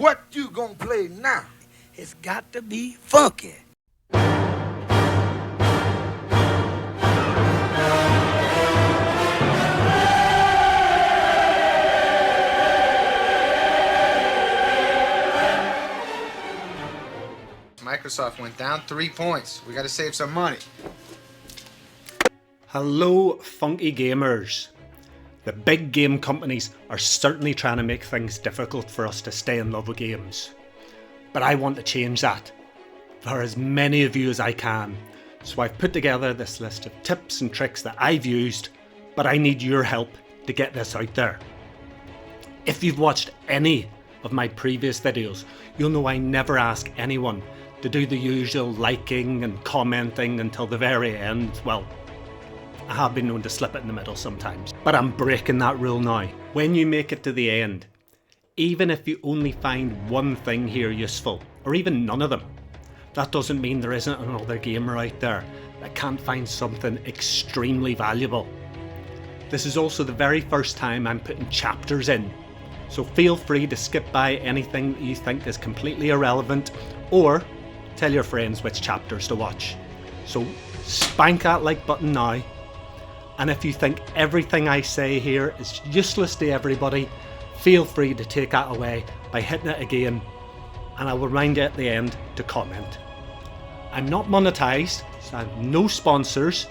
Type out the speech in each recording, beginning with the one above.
What you gonna play now? It's got to be funky. Microsoft went down 3 points. We gotta save some money. Hello, funky gamers. The big game companies are certainly trying to make things difficult for us to stay in love with games. But I want to change that for as many of you as I can. So I've put together this list of tips and tricks that I've used, but I need your help to get this out there. If you've watched any of my previous videos, you'll know I never ask anyone to do the usual liking and commenting until the very end. Well, I have been known to slip it in the middle sometimes, but I'm breaking that rule now. When you make it to the end, even if you only find one thing here useful, or even none of them, that doesn't mean there isn't another gamer out there that can't find something extremely valuable. This is also the very first time I'm putting chapters in, so feel free to skip by anything that you think is completely irrelevant, or tell your friends which chapters to watch. So spank that like button now, and if you think everything I say here is useless to everybody, feel free to take that away by hitting it again, and I will remind you at the end to comment. I'm not monetized, so I have no sponsors.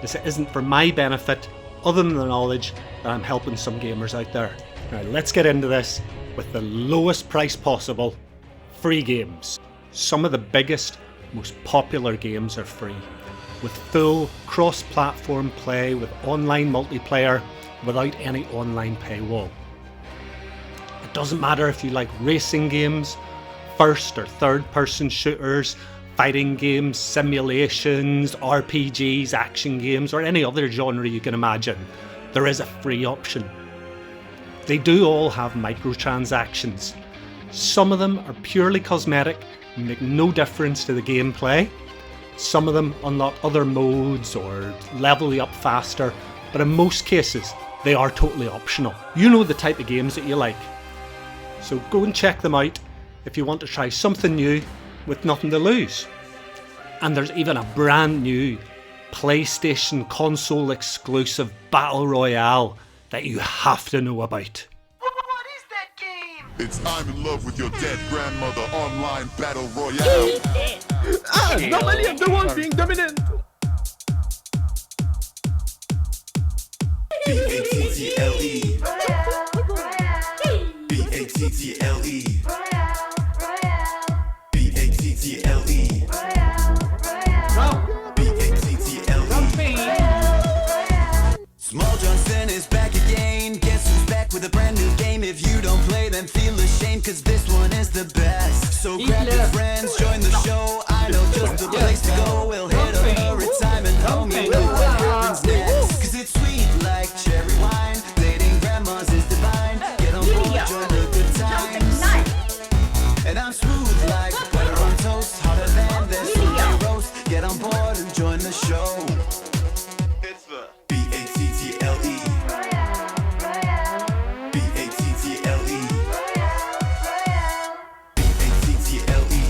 This isn't for my benefit, other than the knowledge that I'm helping some gamers out there. Now let's get into this with the lowest price possible, free games. Some of the biggest, most popular games are free, with full cross-platform play with online multiplayer without any online paywall. It doesn't matter if you like racing games, first or third person shooters, fighting games, simulations, RPGs, action games, or any other genre you can imagine, there is a free option. They do all have microtransactions. Some of them are purely cosmetic and make no difference to the gameplay. Some of them unlock other modes or level you up faster, but in most cases they are totally optional. You know the type of games that you like, so go and check them out if you want to try something new with nothing to lose. And there's even a brand new PlayStation console exclusive Battle Royale that you have to know about. What is that game? It's I'm in love with your dead grandmother online battle royale. Normally I'm the one being dominant. B-A-T-T-L-E B-A-T-T-L-E B-A-T-T-L-E B-A-T-T-L-E. Small Johnson is back again. Guess who's back with a brand new game? If you don't play, then feel ashamed, cause this one is the best. So grab your friends, join the show. I know just the place to go. We'll hit up a retirement home. You know what happens next, cause it's sweet like cherry wine. Dating grandmas is divine. Get on board, join the good times. And I'm smooth like butter on toast, hotter than this Sunday roast. Get on board and join the show. It's the B-A-T-T-L-E B-A-T-T-L-E B-A-T-T-L-E.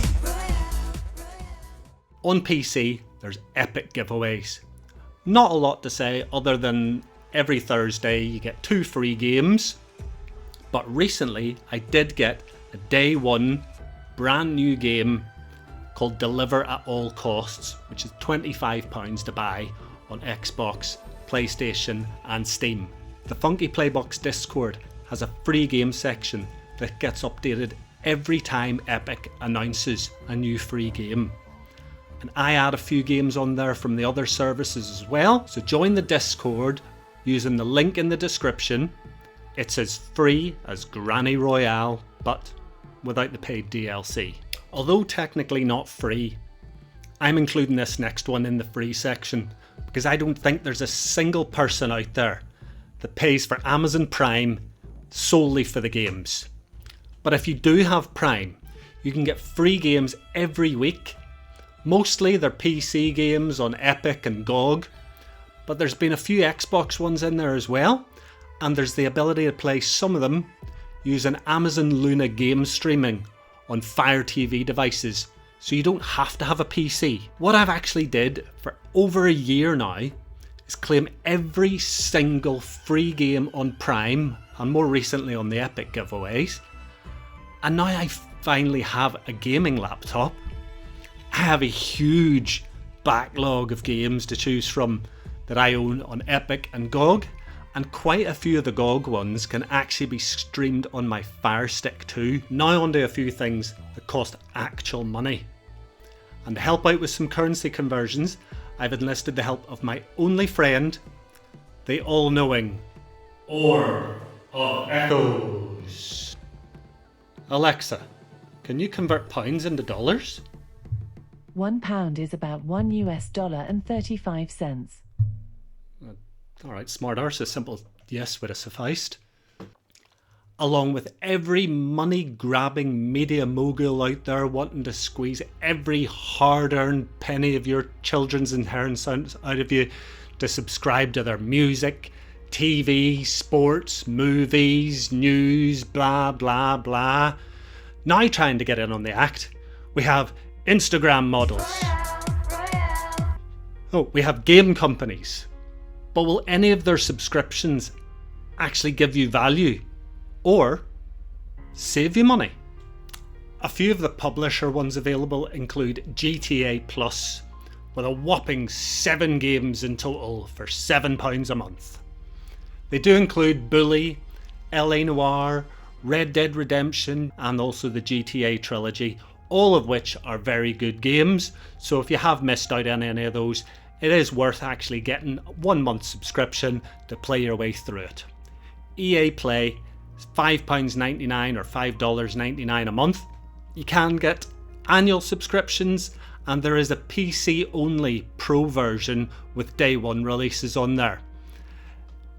On PC, there's epic giveaways. Not a lot to say other than every Thursday you get 2 free games. But recently I did get a day 1 brand new game called Deliver at All Costs, which is £25 to buy on Xbox, PlayStation and Steam. The FunkyPlayBox Discord has a free game section that gets updated every time Epic announces a new free game. And I add a few games on there from the other services as well, so join the Discord using the link in the description. It's as free as Granny Royale, but without the paid DLC. Although technically not free, I'm including this next one in the free section because I don't think there's a single person out there that pays for Amazon Prime solely for the games. But if you do have Prime, you can get free games every week. Mostly they're PC games on Epic and GOG, but there's been a few Xbox ones in there as well, and there's the ability to play some of them using Amazon Luna game streaming on Fire TV devices, so you don't have to have a PC. What I've actually did for over a year now is claim every single free game on Prime, and more recently on the Epic giveaways, and now I finally have a gaming laptop. I have a huge backlog of games to choose from that I own on Epic and GOG, and quite a few of the GOG ones can actually be streamed on my Fire Stick too. Now onto a few things that cost actual money. And to help out with some currency conversions, I've enlisted the help of my only friend, the all-knowing Orb of Echoes. Alexa, can you convert pounds into dollars? £1 is about $1 and 35 cents. Alright, smart arse, a simple yes would have sufficed. Along with every money-grabbing media mogul out there wanting to squeeze every hard-earned penny of your children's inheritance out of you to subscribe to their music, TV, sports, movies, news, blah blah blah. Now trying to get in on the act, we have Instagram models. Oh, we have game companies. But will any of their subscriptions actually give you value or save you money? A few of the publisher ones available include GTA Plus, with a whopping 7 games in total for £7 a month. They do include Bully, LA Noire, Red Dead Redemption, and also the GTA trilogy, all of which are very good games, so if you have missed out on any of those, it is worth actually getting a 1 month subscription to play your way through it. EA Play is £5.99 or $5.99 a month. You can get annual subscriptions, and there is a PC only Pro version with day one releases on there.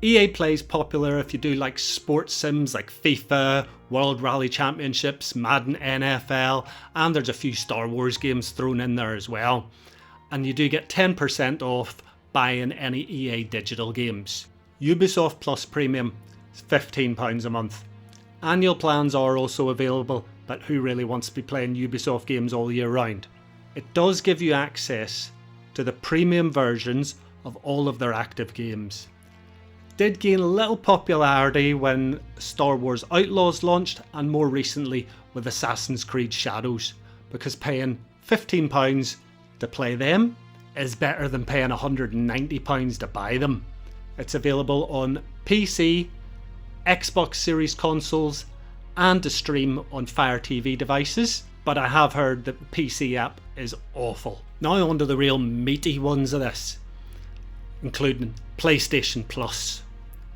EA Play is popular if you do like sports sims like FIFA, World Rally Championships, Madden NFL, and there's a few Star Wars games thrown in there as well. And you do get 10% off buying any EA digital games. Ubisoft Plus Premium is £15 a month. Annual plans are also available, but who really wants to be playing Ubisoft games all year round? It does give you access to the premium versions of all of their active games. It did gain a little popularity when Star Wars Outlaws launched, and more recently with Assassin's Creed Shadows, because paying £15 to play them is better than paying £190 to buy them. It's available on PC, Xbox Series consoles, and to stream on Fire TV devices, but I have heard that the PC app is awful. Now on to the real meaty ones of this, including PlayStation Plus.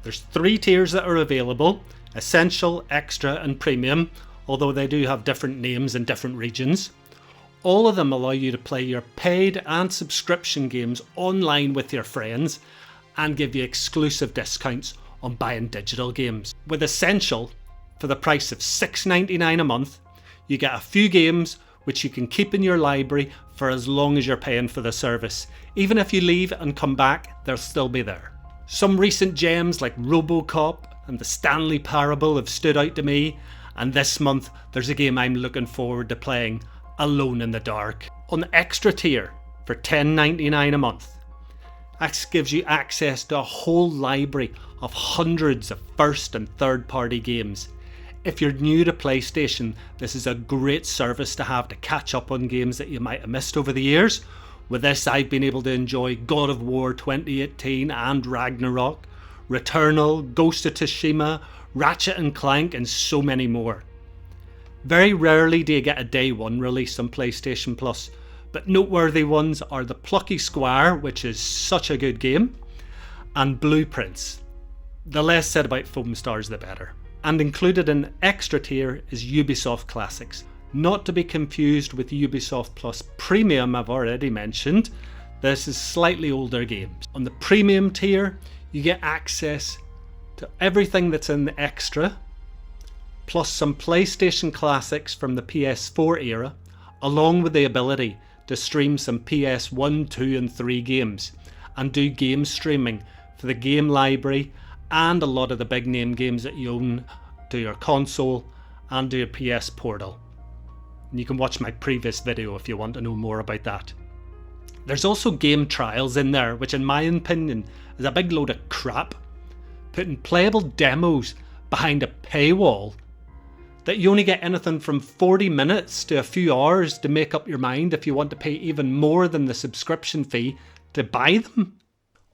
There's 3 tiers that are available: Essential, Extra and Premium, although they do have different names in different regions. All of them allow you to play your paid and subscription games online with your friends and give you exclusive discounts on buying digital games. With Essential, for the price of $6.99 a month, you get a few games which you can keep in your library for as long as you're paying for the service. Even if you leave and come back, they'll still be there. Some recent gems like RoboCop and the Stanley Parable have stood out to me, and this month there's a game I'm looking forward to playing, Alone in the Dark. On the Extra tier for $10.99 a month, that gives you access to a whole library of hundreds of first and third party games. If you're new to PlayStation, this is a great service to have to catch up on games that you might have missed over the years. With this, I've been able to enjoy God of War 2018 and Ragnarok, Returnal, Ghost of Tsushima, Ratchet and Clank, and so many more. Very rarely do you get a day one release on PlayStation Plus, but noteworthy ones are The Plucky Squire, which is such a good game, and Blueprints. The less said about Foam Stars the better. And included in Extra tier is Ubisoft Classics, not to be confused with Ubisoft Plus Premium I've already mentioned. This is slightly older games. On the Premium tier, you get access to everything that's in the Extra, plus some PlayStation Classics from the PS4 era, along with the ability to stream some PS1, 2 and 3 games, and do game streaming for the game library and a lot of the big name games that you own to your console and to your PS Portal. And you can watch my previous video if you want to know more about that. There's also game trials in there, which in my opinion is a big load of crap, putting playable demos behind a paywall that you only get anything from 40 minutes to a few hours to make up your mind if you want to pay even more than the subscription fee to buy them.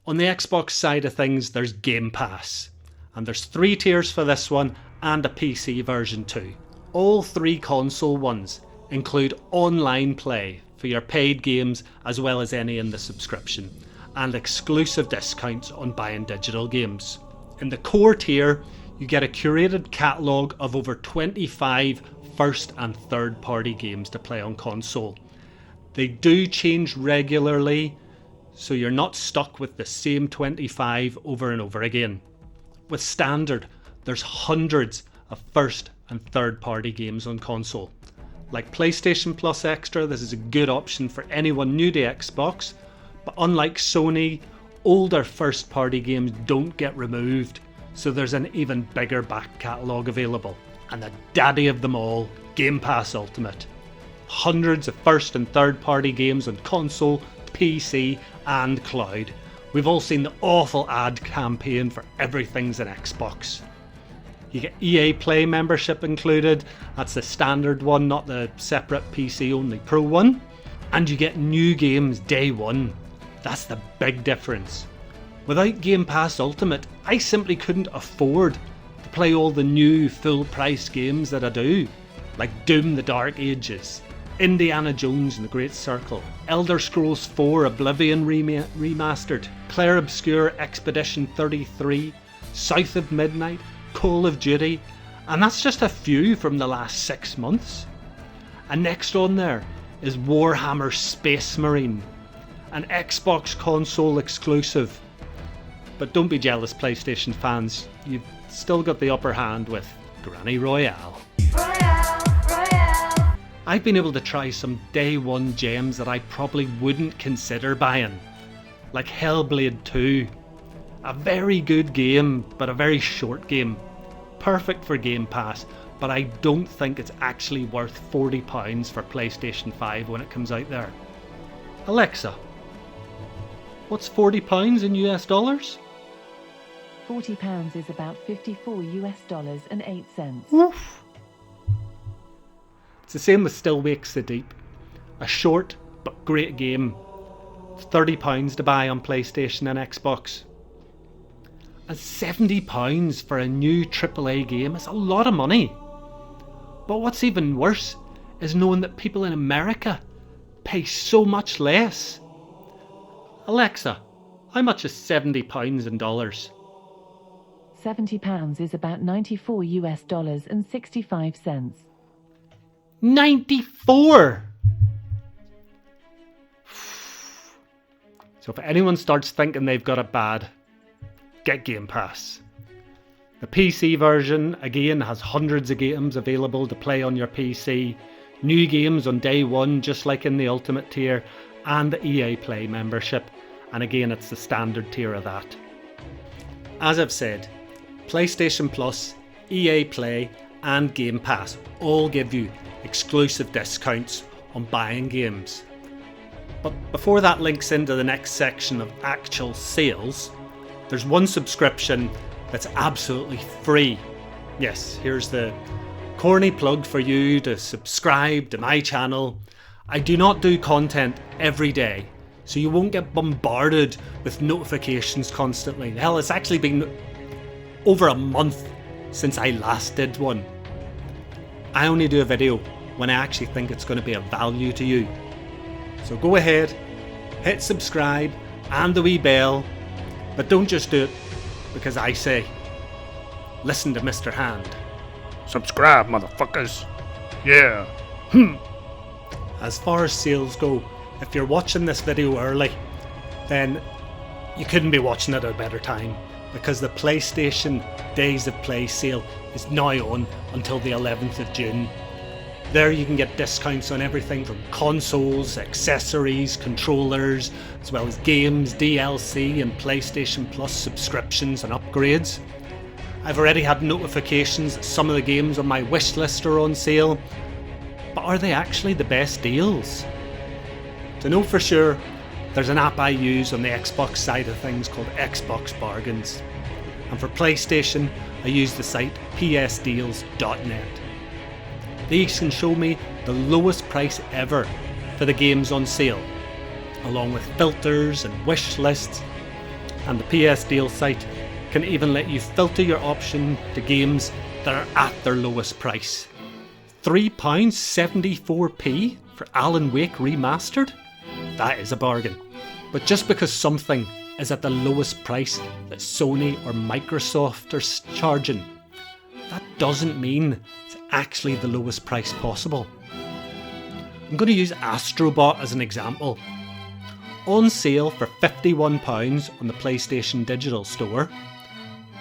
On the Xbox side of things, there's Game Pass, and there's 3 tiers for this one and a PC version too. All 3 console ones include online play for your paid games as well as any in the subscription, and exclusive discounts on buying digital games. In the core tier, you get a curated catalogue of over 25 first and third party games to play on console. They do change regularly, so you're not stuck with the same 25 over and over again. With standard, there's hundreds of first and third party games on console. Like PlayStation Plus Extra, this is a good option for anyone new to Xbox, but unlike Sony, older first party games don't get removed, so there's an even bigger back catalogue available. And the daddy of them all, Game Pass Ultimate. Hundreds of first and third party games on console, PC and cloud. We've all seen the awful ad campaign for everything's an Xbox. You get EA Play membership included, that's the standard one, not the separate PC only Pro one. And you get new games day one. That's the big difference. Without Game Pass Ultimate, I simply couldn't afford to play all the new full price games that I do, like Doom the Dark Ages, Indiana Jones and the Great Circle, Elder Scrolls 4 Oblivion Remastered, Clair Obscur Expedition 33, South of Midnight, Call of Duty, and that's just a few from the last 6 months. And next on there is Warhammer Space Marine, an Xbox console exclusive. But don't be jealous, PlayStation fans, you've still got the upper hand with Granny Royale. I've been able to try some day one gems that I probably wouldn't consider buying, like Hellblade 2. A very good game, but a very short game. Perfect for Game Pass, but I don't think it's actually worth £40 for PlayStation 5 when it comes out there. Alexa, what's £40 in US dollars? £40 is about $54 and 8 cents. Oof. It's the same with Still Wakes the Deep. A short but great game. It's £30 to buy on PlayStation and Xbox. And £70 for a new AAA game is a lot of money. But what's even worse is knowing that people in America pay so much less. Alexa, how much is £70 in dollars? £70 is about $94 and 65 cents. 94! So if anyone starts thinking they've got it bad, get Game Pass. The PC version, again, has hundreds of games available to play on your PC, new games on day one, just like in the Ultimate tier, and the EA Play membership, and again, it's the standard tier of that. As I've said, PlayStation Plus, EA Play, and Game Pass all give you exclusive discounts on buying games. But before that links into the next section of actual sales, there's one subscription that's absolutely free. Yes, here's the corny plug for you to subscribe to my channel. I do not do content every day, so you won't get bombarded with notifications constantly. Hell, it's actually been over a month since I last did one. I only do a video when I actually think it's going to be of value to you. So go ahead, hit subscribe and the wee bell, but don't just do it because I say. Listen to Mr. Hand. Subscribe, motherfuckers. Yeah. As far as sales go, if you're watching this video early, then you couldn't be watching it at a better time, because the PlayStation Days of Play sale is now on until the 11th of June. There you can get discounts on everything from consoles, accessories, controllers, as well as games, DLC and PlayStation Plus subscriptions and upgrades. I've already had notifications that some of the games on my wish list are on sale, but are they actually the best deals? To know for sure, there's an app I use on the Xbox side of things called Xbox Bargains, and for PlayStation I use the site psdeals.net. These can show me the lowest price ever for the games on sale, along with filters and wish lists, and the PS Deal site can even let you filter your option to games that are at their lowest price. £3.74p for Alan Wake Remastered? That is a bargain. But just because something is at the lowest price that Sony or Microsoft are charging, that doesn't mean it's actually the lowest price possible. I'm going to use Astrobot as an example. On sale for £51 on the PlayStation Digital Store,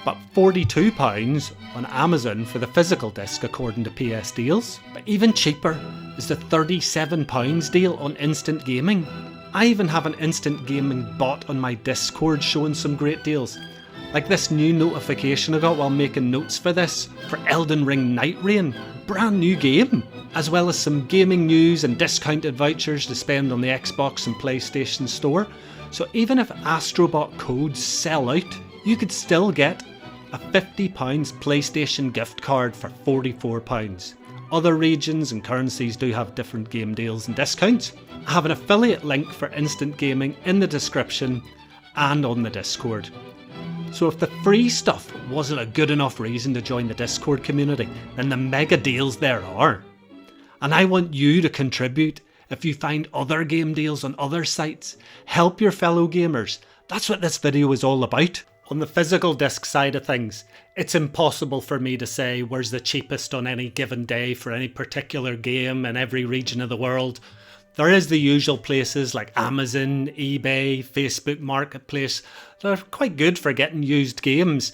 but £42 on Amazon for the physical disc according to PS Deals. But even cheaper is the £37 deal on Instant Gaming. I even have an Instant Gaming bot on my Discord showing some great deals. Like this new notification I got while making notes for this, for Elden Ring Night Rain, brand new game, as well as some gaming news and discounted vouchers to spend on the Xbox and PlayStation Store. So even if Astrobot codes sell out, you could still get a £50 PlayStation gift card for £44. Other regions and currencies do have different game deals and discounts. I have an affiliate link for Instant Gaming in the description and on the Discord. So if the free stuff wasn't a good enough reason to join the Discord community, then the mega deals there are. And I want you to contribute if you find other game deals on other sites. Help your fellow gamers. That's what this video is all about. On the physical disc side of things, it's impossible for me to say where's the cheapest on any given day for any particular game in every region of the world. There is the usual places like Amazon, eBay, Facebook Marketplace that are quite good for getting used games,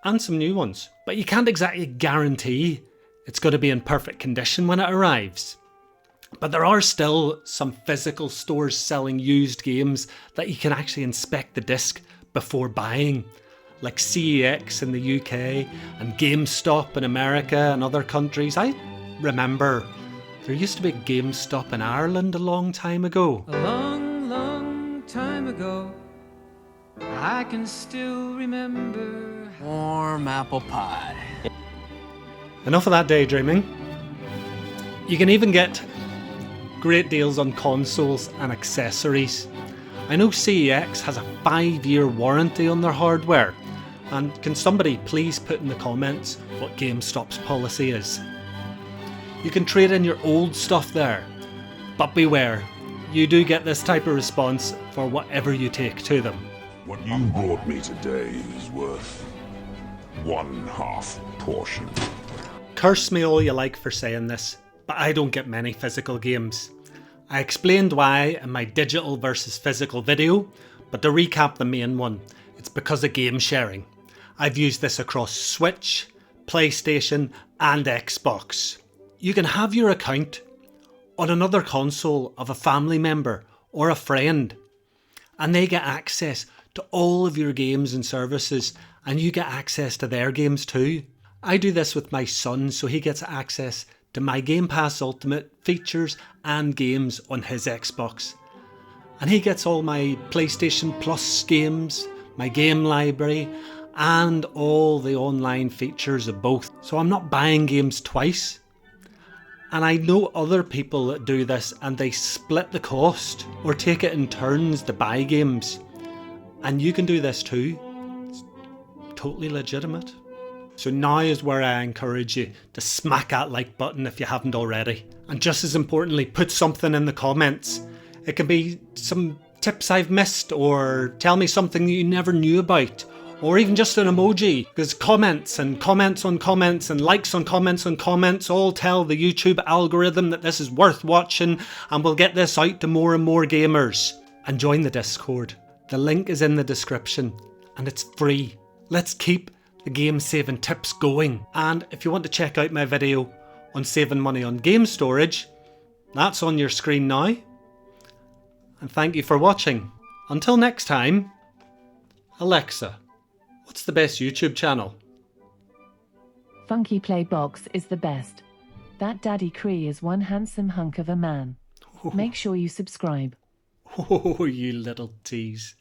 and some new ones. But you can't exactly guarantee it's going to be in perfect condition when it arrives. But there are still some physical stores selling used games that you can actually inspect the disc before buying, like CEX in the UK and GameStop in America and other countries. I remember there used to be GameStop in Ireland a long time ago. A long, long time ago, I can still remember warm apple pie. Enough of that daydreaming. You can even get great deals on consoles and accessories. I know CEX has a 5-year warranty on their hardware, and can somebody please put in the comments what GameStop's policy is? You can trade in your old stuff there, but beware, you do get this type of response for whatever you take to them. What you brought me today is worth 1/2 portion. Curse me all you like for saying this, but I don't get many physical games. I explained why in my digital versus physical video, but to recap the main one, it's because of game sharing. I've used this across Switch, PlayStation and Xbox. You can have your account on another console of a family member or a friend, and they get access to all of your games and services, and you get access to their games too. I do this with my son, so he gets access to my Game Pass Ultimate features and games on his Xbox. And he gets all my PlayStation Plus games, my game library, and all the online features of both. So I'm not buying games twice. And I know other people that do this and they split the cost or take it in turns to buy games. And you can do this too. It's totally legitimate. So now is where I encourage you to smack that like button if you haven't already. And just as importantly, put something in the comments. It can be some tips I've missed, or tell me something that you never knew about, or even just an emoji, because comments and comments on comments and likes on comments all tell the YouTube algorithm that this is worth watching and will get this out to more and more gamers. And join the Discord. The link is in the description and it's free. Let's keep the game saving tips going. And if you want to check out my video on saving money on game storage, that's on your screen now. And thank you for watching. Until next time, Alexa, what's the best YouTube channel? FunkyPlayBox is the best. That Daddee-Cree is one handsome hunk of a man. Make sure you subscribe. Oh, you little tease.